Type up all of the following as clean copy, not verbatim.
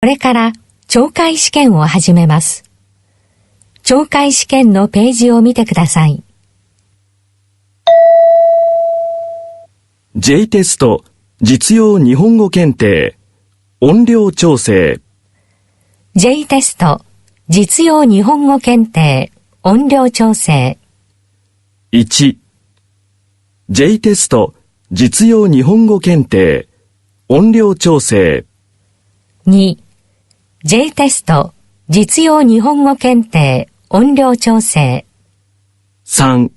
れから懲戒試験を始めます。懲戒試験のページを見てください。J テスト実用日本語検定音量調整 J テスト実用日本語検定音量調整 1. J テスト実用日本語検定音量調整 2. J テスト実用日本語検定音量調整 3.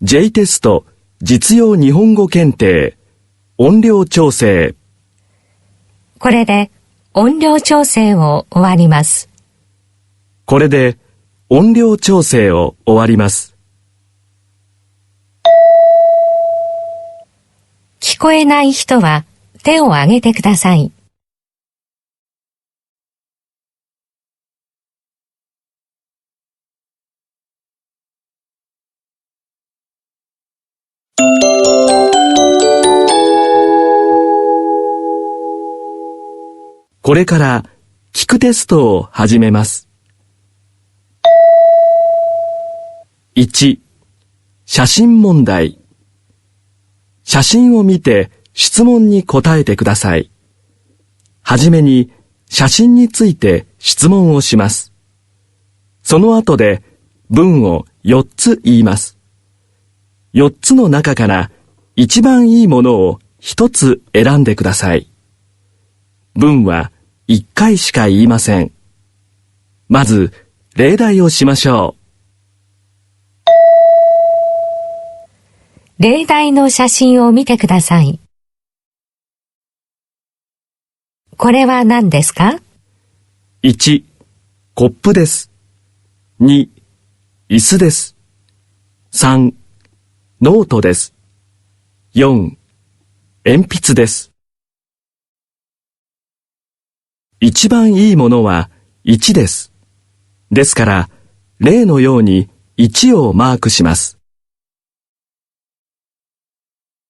J テスト実用日本語検定音量調整これで音量調整を終わります。これで音量調整を終わります。聞こえない人は手を挙げてください。これから聞くテストを始めます。1. 写真問題。写真を見て質問に答えてください。はじめに写真について質問をします。その後で文を4つ言います。4つの中から一番いいものを1つ選んでください。文は1回しか言いません。まず例題をしましょう。例題の写真を見てください。これは何ですか？ 1. コップです。2. 椅子です。3. ノートです。4. 鉛筆です。一番いいものは1です。ですから、例のように1をマークします。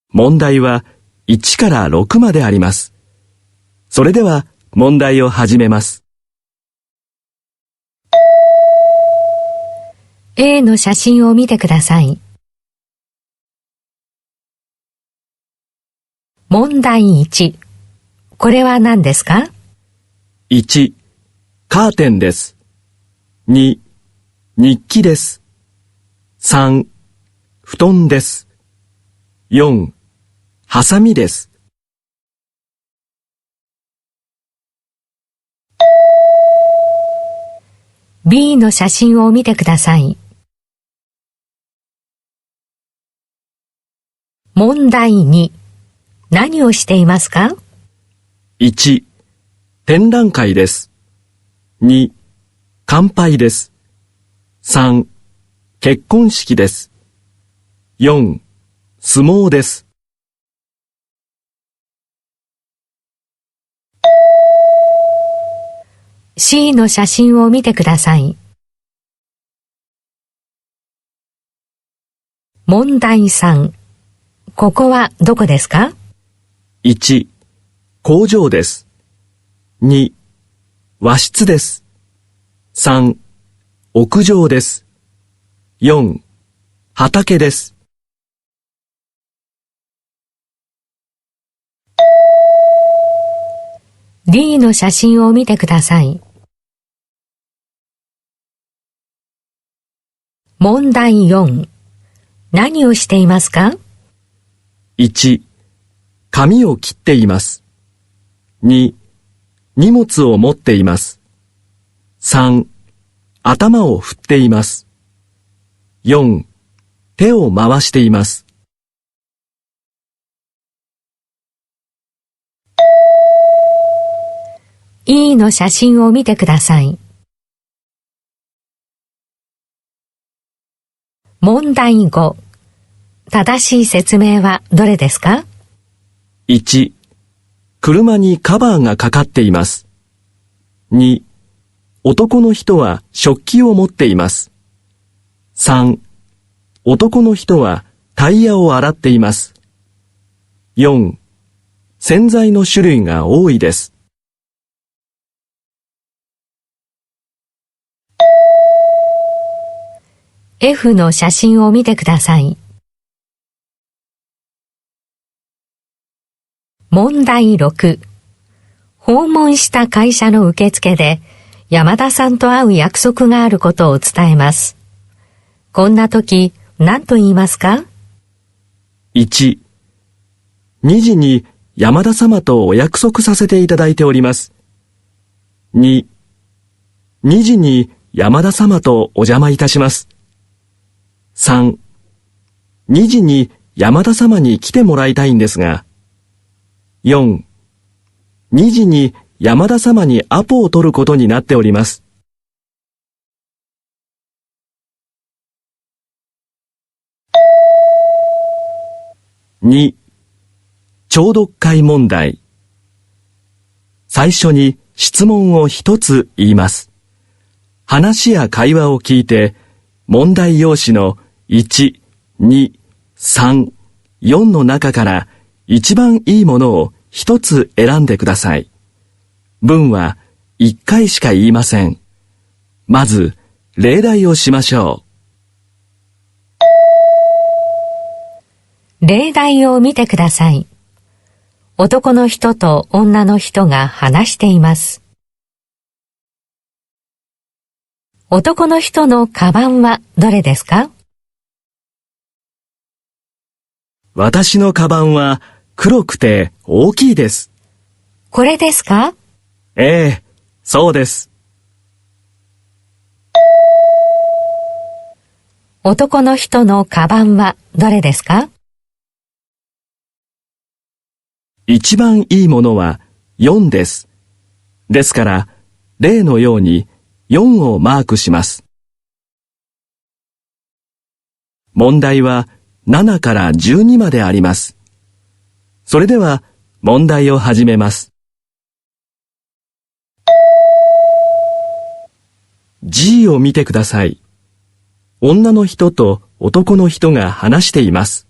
問題は1から6まであります。それでは問題を始めます。A の写真を見てください。問題1。これは何ですか？ 1. カーテンです。2. 日記です。3. 布団です。4. ハサミです。B の写真を見てください。問題2。何をしていますか？ 1. 展覧会です。2. 乾杯です。3. 結婚式です。4. 相撲です。C の写真を見てください。問題3。ここはどこですか？ 1. 工場です。2. 和室です。3. 屋上です。4. 畑です。D の写真を見てください。問題4。何をしていますか？ 1. 髪を切っています。2. 荷物を持っています。3. 頭を振っています。4. 手を回しています。E の写真を見てください。問題5。正しい説明はどれですか？ 1. 車にカバーがかかっています。2. 男の人は食器を持っています。3. 男の人はタイヤを洗っています。4. 洗剤の種類が多いです。F の写真を見てください。問題6。訪問した会社の受付で山田さんと会う約束があることを伝えます。こんな時、何と言いますか？ 1、2時に山田様とお約束させていただいております。2、2時に山田様とお邪魔いたします。3、2時に山田様に来てもらいたいんですが。4、2時に山田様にアポを取ることになっております。2、聴読会問題。最初に質問を一つ言います。話や会話を聞いて、問題用紙の1、2、3、4の中から一番いいものを一つ選んでください。文は一回しか言いません。まず、例題をしましょう。例題を見てください。男の人と女の人が話しています。男の人のカバンはどれですか？私のカバンは黒くて大きいです。これですか？ええ、そうです。男の人のカバンはどれですか？一番いいものは4です。ですから、例のように4をマークします。問題は7から12まであります。それでは問題を始めます。G を見てください。女の人と男の人が話しています。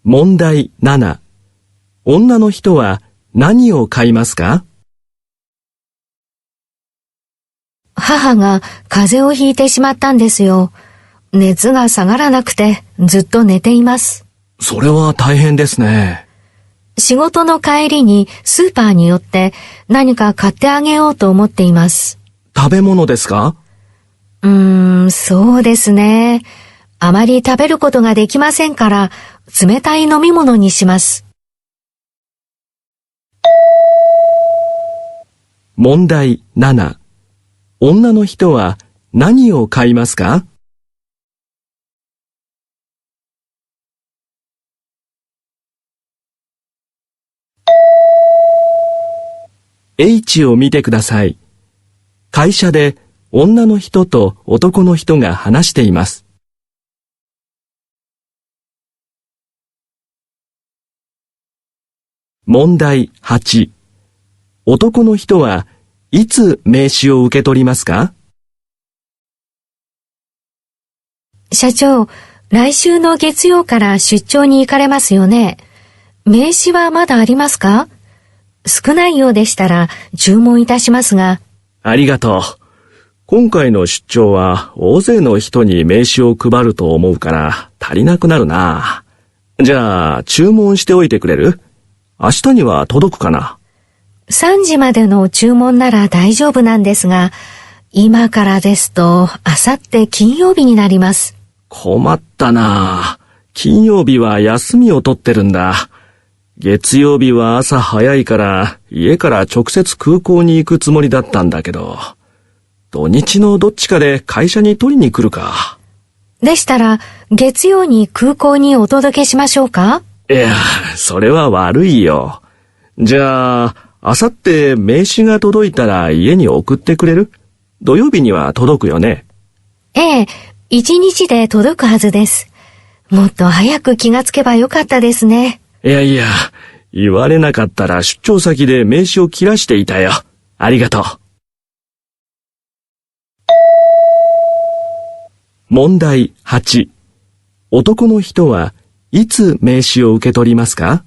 問題7。女の人は何を買いますか？母が風邪をひいてしまったんですよ。熱が下がらなくてずっと寝ています。それは大変ですね。仕事の帰りにスーパーに寄って何か買ってあげようと思っています。食べ物ですか？そうですね。あまり食べることができませんから、冷たい飲み物にします。問題7。女の人は何を買いますか？H を見てください。会社で女の人と男の人が話しています。問題8。男の人はいつ名刺を受け取りますか？社長、来週の月曜から出張に行かれますよね。名刺はまだありますか？少ないようでしたら注文いたしますが。ありがとう。今回の出張は大勢の人に名刺を配ると思うから足りなくなるな。じゃあ注文しておいてくれる？明日には届くかな？3時までの注文なら大丈夫なんですが、今からですとあさって金曜日になります。困ったな。金曜日は休みを取ってるんだ。月曜日は朝早いから家から直接空港に行くつもりだったんだけど、土日のどっちかで会社に取りに来るか。でしたら月曜に空港にお届けしましょうか？いや、それは悪いよ。じゃあ、あさって名刺が届いたら家に送ってくれる？土曜日には届くよね。ええ、1日で届くはずです。もっと早く気がつけばよかったですね。いやいや、言われなかったら出張先で名刺を切らしていたよ。ありがとう。問題8。男の人はいつ名刺を受け取りますか？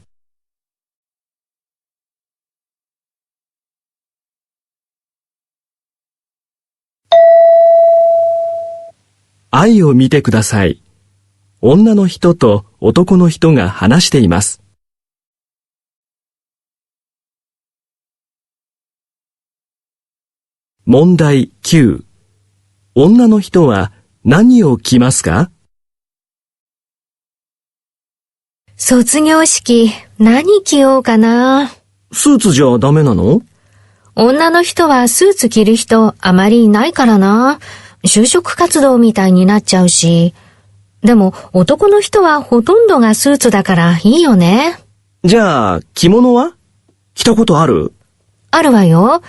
愛を見てください。女の人と男の人が話しています。問題9。女の人は何を着ますか？卒業式、何着ようかな。スーツじゃダメなの？女の人はスーツ着る人あまりいないからな。就職活動みたいになっちゃうし。でも男の人はほとんどがスーツだからいいよね。じゃあ、着物は？着たことある？あるわよ。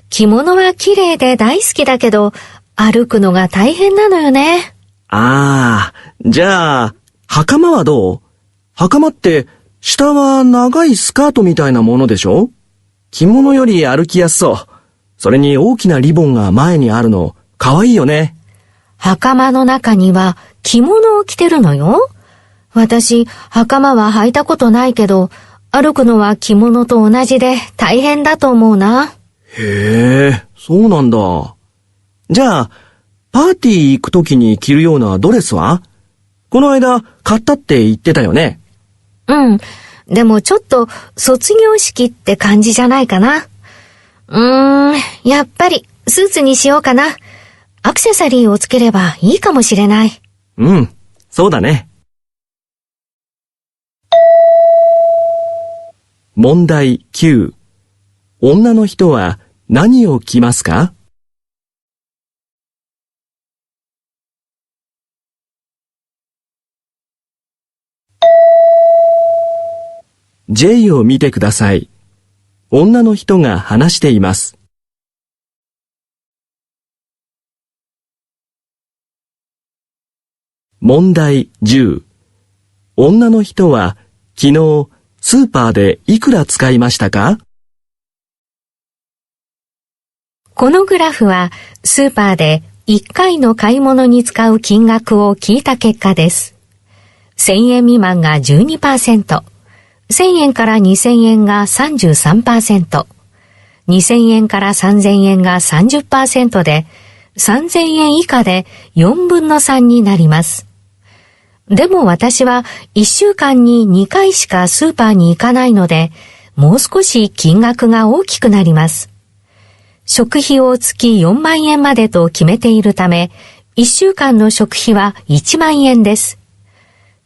着物は綺麗で大好きだけど、歩くのが大変なのよね。ああ、じゃあ、袴はどう？袴って、下は長いスカートみたいなものでしょ？着物より歩きやすそう。それに大きなリボンが前にあるの、かわいいよね。袴の中には着物を着てるのよ。私、袴は履いたことないけど、歩くのは着物と同じで大変だと思うな。へえ、そうなんだ。じゃあ、パーティー行くときに着るようなドレスは？この間、買ったって言ってたよね。うん。でもちょっと卒業式って感じじゃないかな。やっぱりスーツにしようかな。アクセサリーをつければいいかもしれない。うん、そうだね。問題9。女の人は何を着ますか？J を見てください。女の人が話しています。問題10。女の人は昨日スーパーでいくら使いましたか？このグラフはスーパーで1回の買い物に使う金額を聞いた結果です。1000円未満が 12%、1000円から2000円が 33%、2000円から3000円が 30% で、3000円以下で4分の3になります。でも私は1週間に2回しかスーパーに行かないので、もう少し金額が大きくなります。食費を月4万円までと決めているため、1週間の食費は1万円です。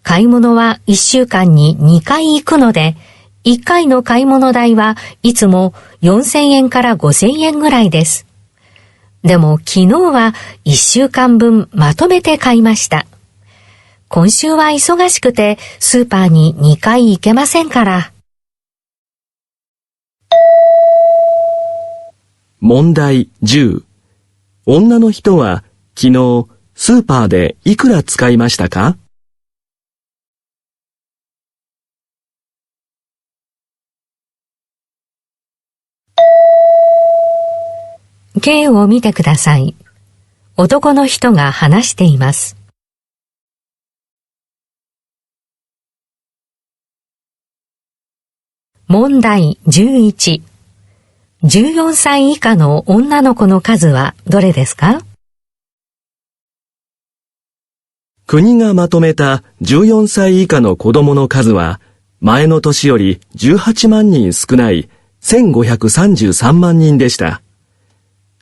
買い物は1週間に2回行くので、1回の買い物代はいつも4000円から5000円ぐらいです。でも昨日は1週間分まとめて買いました。今週は忙しくてスーパーに2回行けませんから。問題10。女の人は昨日スーパーでいくら使いましたか？K を見てください。男の人が話しています。問題11。14歳以下の女の子の数はどれですか？国がまとめた14歳以下の子供の数は前の年より18万人少ない1533万人でした。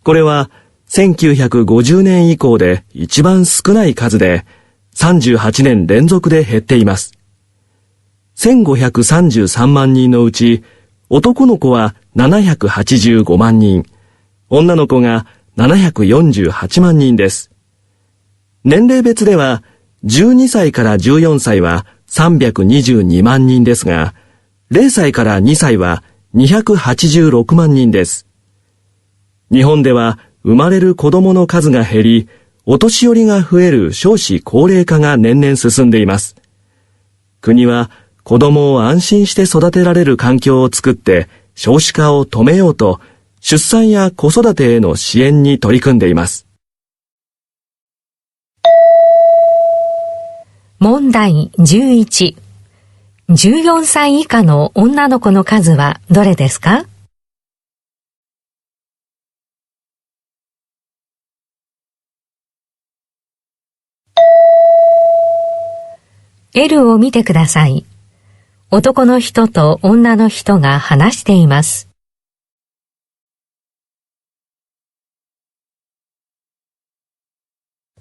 これは1950年以降で一番少ない数で38年連続で減っています。1533万人のうち男の子は785万人、女の子が748万人です。年齢別では12歳から14歳は322万人ですが、0歳から2歳は286万人です。日本では生まれる子供の数が減り、お年寄りが増える少子高齢化が年々進んでいます。国は子供を安心して育てられる環境を作って少子化を止めようと、出産や子育てへの支援に取り組んでいます。問題11。14歳以下の女の子の数はどれですか？ L を見てください。男の人と女の人が話しています。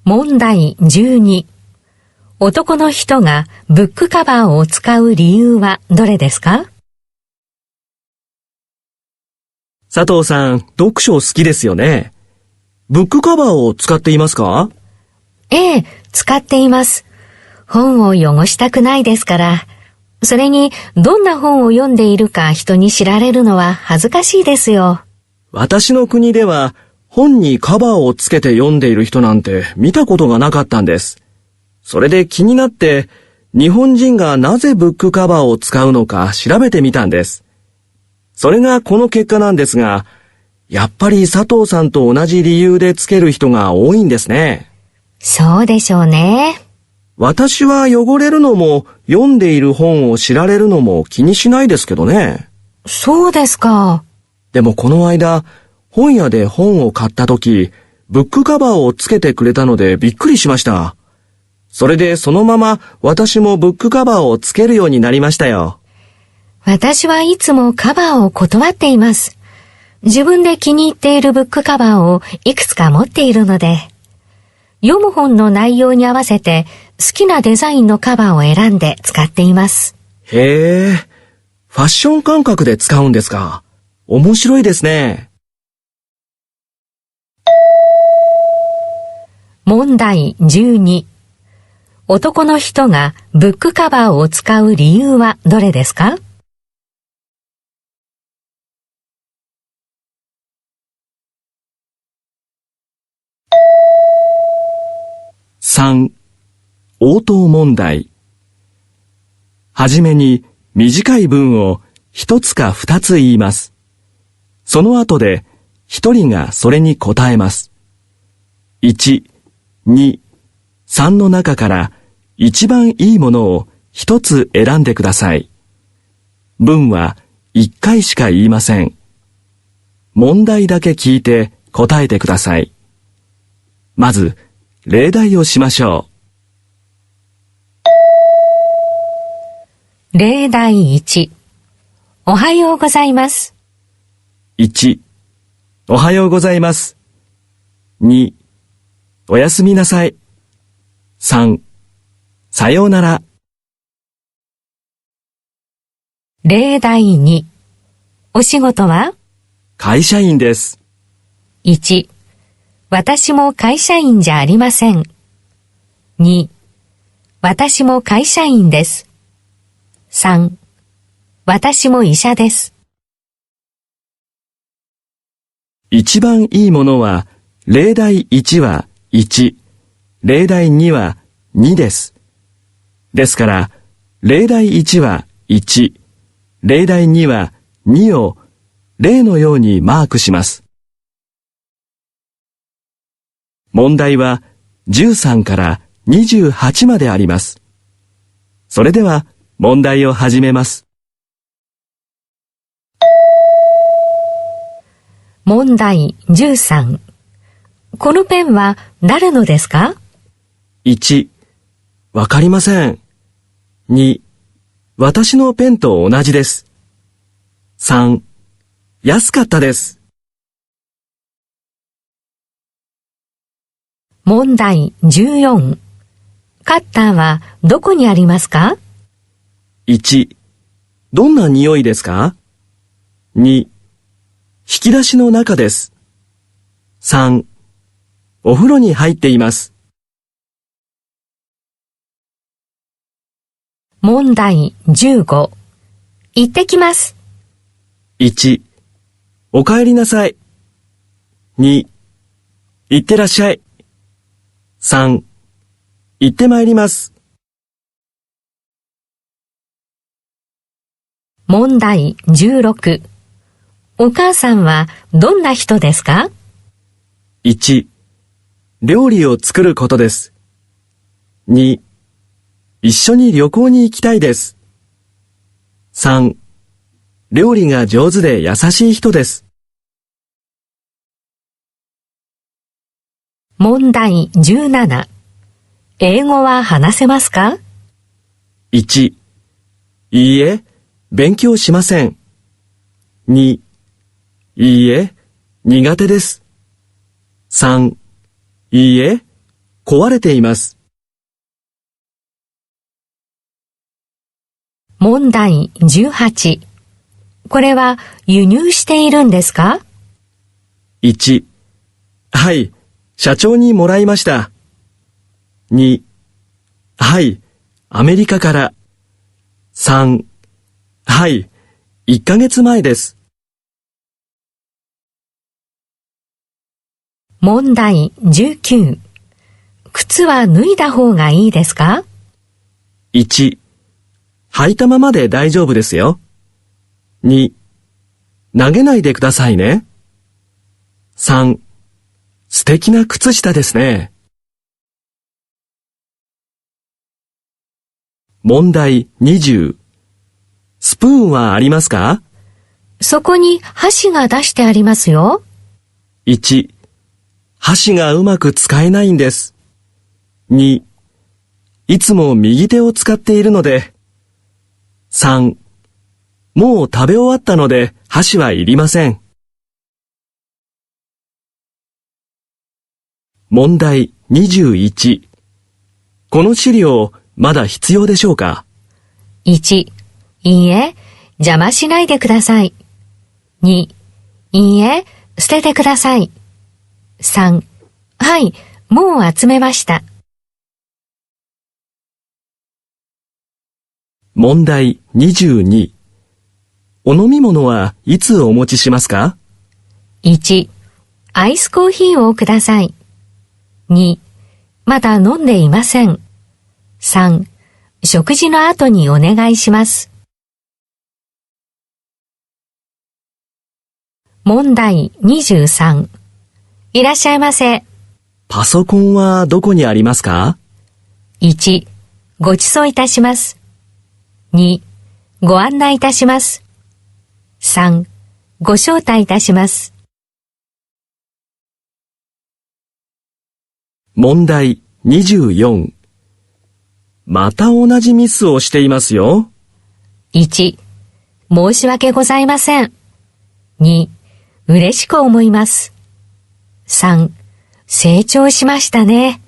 問題12。男の人がブックカバーを使う理由はどれですか？佐藤さん、読書好きですよね。ブックカバーを使っていますか？ええ、使っています。本を汚したくないですから。それに、どんな本を読んでいるか人に知られるのは恥ずかしいですよ。私の国では、本にカバーをつけて読んでいる人なんて見たことがなかったんです。それで気になって、日本人がなぜブックカバーを使うのか調べてみたんです。それがこの結果なんですが、やっぱり佐藤さんと同じ理由でつける人が多いんですね。そうでしょうね。私は汚れるのも読んでいる本を知られるのも気にしないですけどね。そうですか。でもこの間、本屋で本を買った時、ブックカバーをつけてくれたのでびっくりしました。それでそのまま私もブックカバーをつけるようになりましたよ。私はいつもカバーを断っています。自分で気に入っているブックカバーをいくつか持っているので、読む本の内容に合わせて好きなデザインのカバーを選んで使っています。へえ、ファッション感覚で使うんですか。面白いですね。問題12。男の人がブックカバーを使う理由はどれですか？3、応答問題。はじめに短い文を一つか二つ言います。その後で一人がそれに答えます。1、2、3の中から一番いいものを一つ選んでください。文は一回しか言いません。問題だけ聞いて答えてください。まず、例題をしましょう。例題1。おはようございます。1、おはようございます。2、おやすみなさい。3、さようなら。例題2。お仕事は？会社員です。1、私も会社員じゃありません。2、私も会社員です。3、私も医者です。一番いいものは、例題1は1、例題2は2です。ですから、例題1は1、例題2は2を例のようにマークします。問題は13から28まであります。それでは問題を始めます。問題13。このペンは誰のですか？ 1、わかりません。2、私のペンと同じです。3、安かったです。問題14。カッターはどこにありますか？ 1、どんな匂いですか？ 2、引き出しの中です。3、お風呂に入っています。問題15。行ってきます。1、お帰りなさい。2、行ってらっしゃい。3、行ってまいります。問題16。お母さんはどんな人ですか？ 1、料理を作ることです。2、一緒に旅行に行きたいです。3、料理が上手で優しい人です。問題17。英語は話せますか？ 1、いいえ、勉強しません。2、いいえ、苦手です。3、いいえ、壊れています。問題18。これは輸入しているんですか？ 1、はい、社長にもらいました。2、はい、アメリカから。3、はい、1ヶ月前です。問題19。靴は脱いだ方がいいですか？ 1、履いたままで大丈夫ですよ。2、投げないでくださいね。3、素敵な靴下ですね。問題20。スプーンはありますか？そこに箸が出してありますよ。1、箸がうまく使えないんです。2、いつも右手を使っているので。3、もう食べ終わったので箸はいりません。問題21。この資料まだ必要でしょうか？ 1、いいえ、邪魔しないでください。2、いいえ、捨ててください。3、はい、もう集めました。問題22。お飲み物はいつお持ちしますか？ 1、アイスコーヒーをください。2、まだ飲んでいません。3、食事の後にお願いします。問題23。いらっしゃいませ。パソコンはどこにありますか？ 1、ご馳走いたします。2、ご案内いたします。3、ご招待いたします。問題24。また同じミスをしていますよ。1、申し訳ございません。2、嬉しく思います。3、成長しましたね。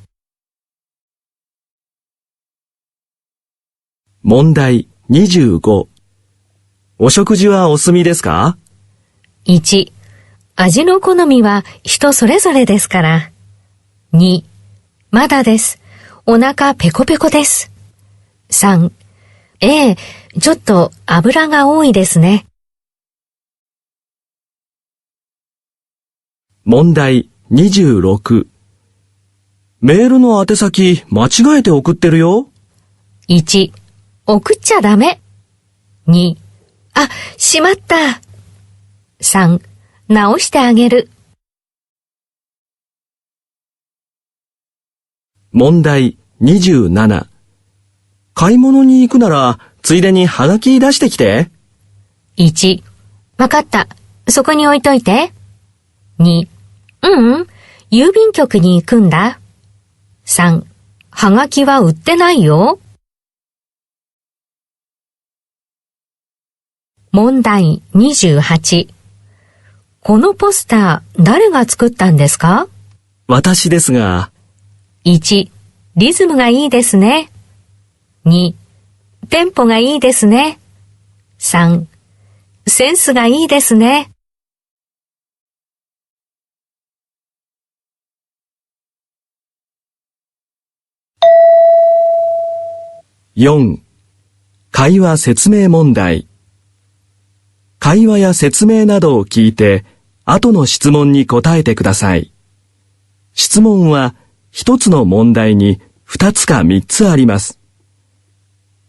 問題25。お食事はお済みですか？ 1、味の好みは人それぞれですから。2、まだです。お腹ペコペコです。3、ええ、ちょっと油が多いですね。問題26。メールの宛先間違えて送ってるよ。1、送っちゃダメ。2、あ、しまった。3、直してあげる。問題27。買い物に行くなら、ついでにハガキ出してきて。1、わかった。そこに置いといて。2、郵便局に行くんだ。3、ハガキは売ってないよ。問題28。このポスター、誰が作ったんですか？私ですが。1、リズムがいいですね。2、テンポがいいですね。3、センスがいいですね。4. 会話説明問題。会話や説明などを聞いて、後の質問に答えてください。質問は一つの問題に2つか3つあります。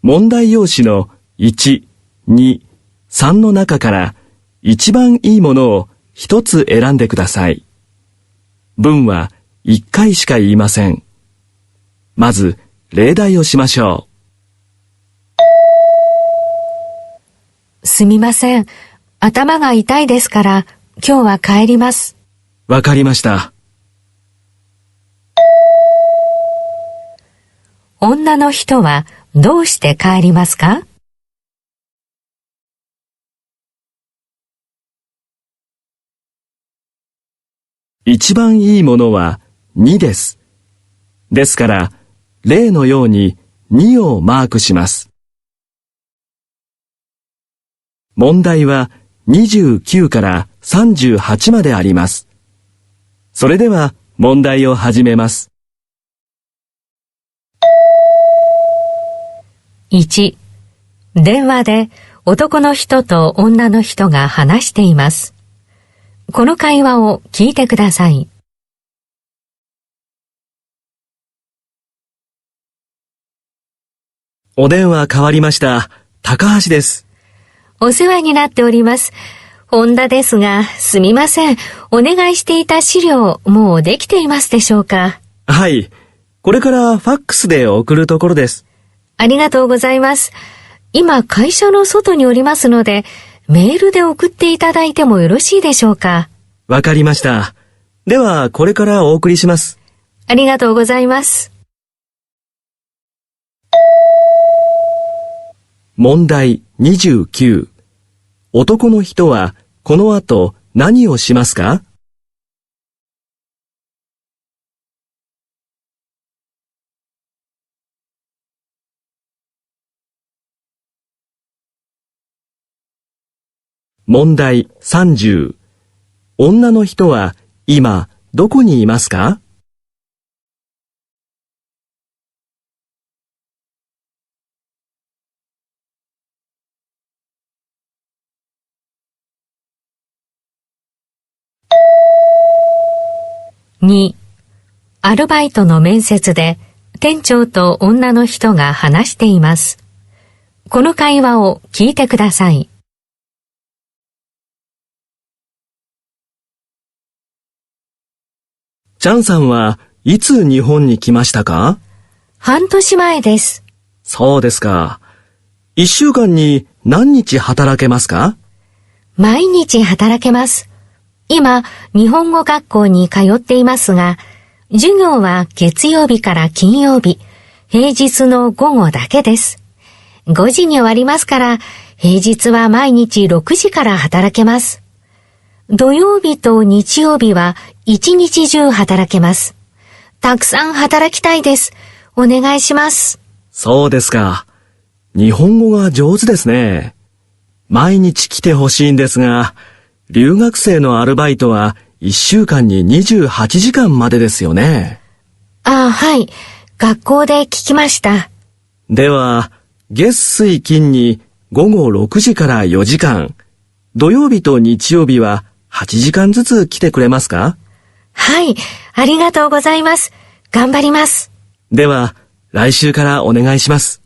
問題用紙の1、2、3の中から一番いいものを1つ選んでください。文は1回しか言いません。まず例題をしましょう。すみません。頭が痛いですから、今日は帰ります。わかりました。女の人はどうして帰りますか？一番いいものは2です。ですから、例のように2をマークします。問題は29から38まであります。それでは問題を始めます。1、電話で男の人と女の人が話しています。この会話を聞いてください。お電話変わりました。高橋です。お世話になっております。本田ですが、すみません。お願いしていた資料、もうできていますでしょうか？はい。これからファックスで送るところです。ありがとうございます。今、会社の外におりますので、メールで送っていただいてもよろしいでしょうか？わかりました。では、これからお送りします。ありがとうございます。問題29。男の人はこの後何をしますか？問題30。女の人は今どこにいますか？2、アルバイトの面接で店長と女の人が話しています。この会話を聞いてください。チャンさんはいつ日本に来ましたか？半年前です。そうですか。1週間に何日働けますか？毎日働けます。今、日本語学校に通っていますが、授業は月曜日から金曜日、平日の午後だけです。5時に終わりますから、平日は毎日6時から働けます。土曜日と日曜日は一日中働けます。たくさん働きたいです。お願いします。そうですか。日本語が上手ですね。毎日来てほしいんですが、留学生のアルバイトは1週間に28時間までですよね。はい。学校で聞きました。では、月水金に午後6時から4時間、土曜日と日曜日は8時間ずつ来てくれますか？はい。ありがとうございます。頑張ります。では、来週からお願いします。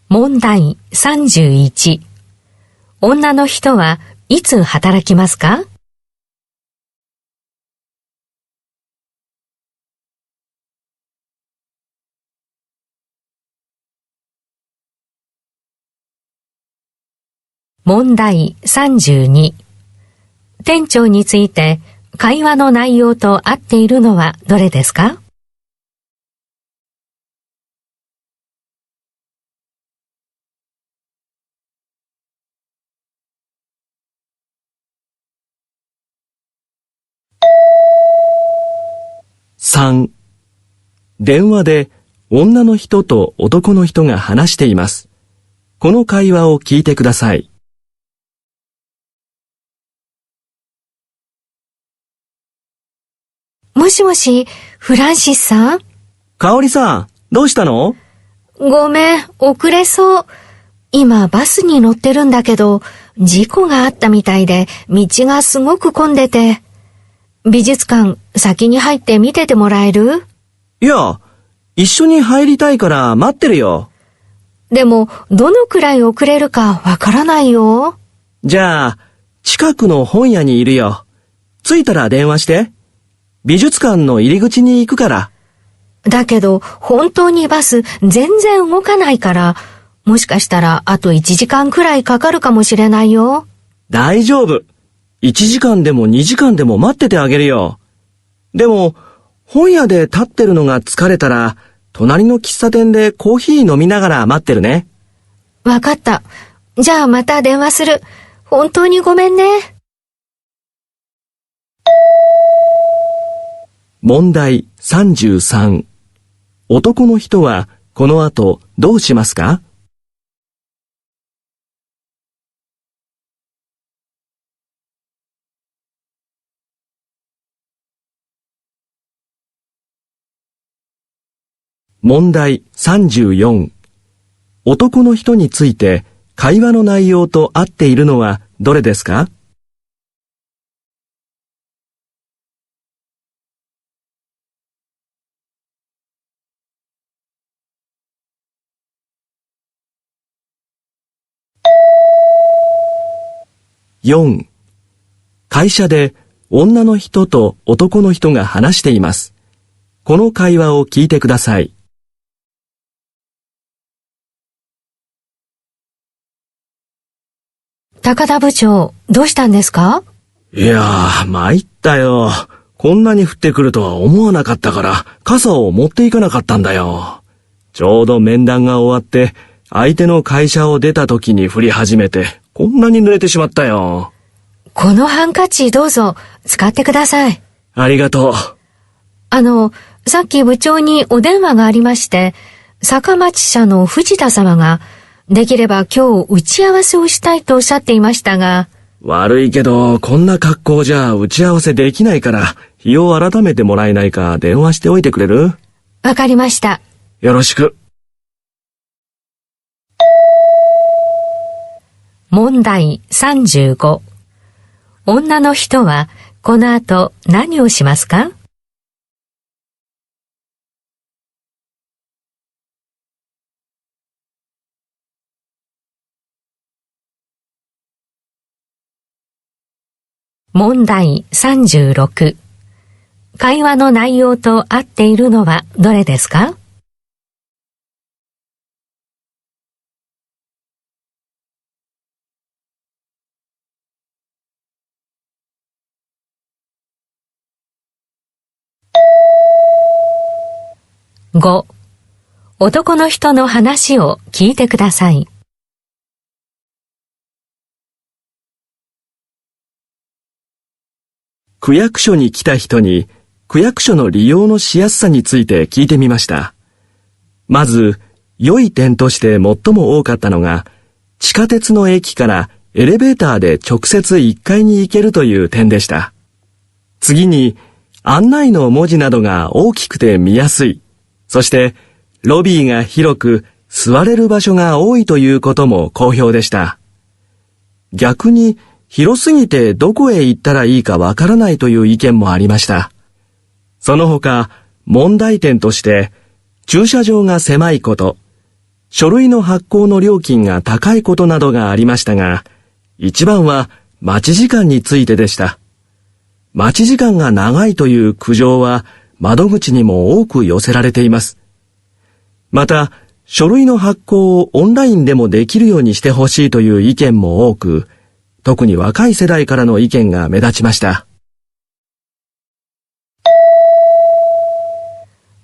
問題31。女の人はいつ働きますか？問題32。店長について会話の内容と合っているのはどれですか？3、電話で女の人と男の人が話しています。この会話を聞いてください。もしもし、フランシスさん？かおりさん、どうしたの？ごめん、遅れそう。今バスに乗ってるんだけど、事故があったみたいで、道がすごく混んでて。美術館、先に入って見ててもらえる？いや、一緒に入りたいから待ってるよ。でも、どのくらい遅れるかわからないよ。じゃあ、近くの本屋にいるよ。着いたら電話して。美術館の入り口に行くから。だけど、本当にバス全然動かないから、もしかしたらあと1時間くらいかかるかもしれないよ。大丈夫。1時間でも2時間でも待っててあげるよ。でも、本屋で立ってるのが疲れたら、隣の喫茶店でコーヒー飲みながら待ってるね。わかった。じゃあまた電話する。本当にごめんね。問題33。男の人はこの後どうしますか？問題34。男の人について会話の内容と合っているのはどれですか？4. 会社で女の人と男の人が話しています。この会話を聞いてください。高田部長、どうしたんですか？いやー、参ったよ。こんなに降ってくるとは思わなかったから、傘を持っていかなかったんだよ。ちょうど面談が終わって、相手の会社を出た時に降り始めて、こんなに濡れてしまったよ。このハンカチどうぞ、使ってください。ありがとう。さっき部長にお電話がありまして、坂町社の藤田様が、できれば今日打ち合わせをしたいとおっしゃっていましたが。悪いけど、こんな格好じゃ打ち合わせできないから、日を改めてもらえないか電話しておいてくれる？わかりました。よろしく。問題35。女の人はこの後何をしますか？問題36。会話の内容と合っているのはどれですか？5. 男の人の話を聞いてください。区役所に来た人に区役所の利用のしやすさについて聞いてみました。まず、良い点として最も多かったのが、地下鉄の駅からエレベーターで直接1階に行けるという点でした。次に、案内の文字などが大きくて見やすい。そして、ロビーが広く座れる場所が多いということも好評でした。逆に、広すぎてどこへ行ったらいいかわからないという意見もありました。その他、問題点として、駐車場が狭いこと、書類の発行の料金が高いことなどがありましたが、一番は待ち時間についてでした。待ち時間が長いという苦情は窓口にも多く寄せられています。また、書類の発行をオンラインでもできるようにしてほしいという意見も多く、特に若い世代からの意見が目立ちました。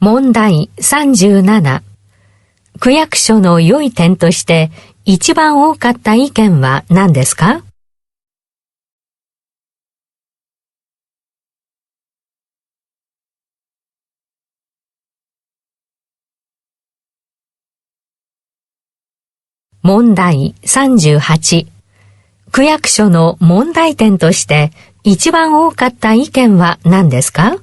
問題37。区役所の良い点として一番多かった意見は何ですか？問題38。区役所の問題点として一番多かった意見は何ですか？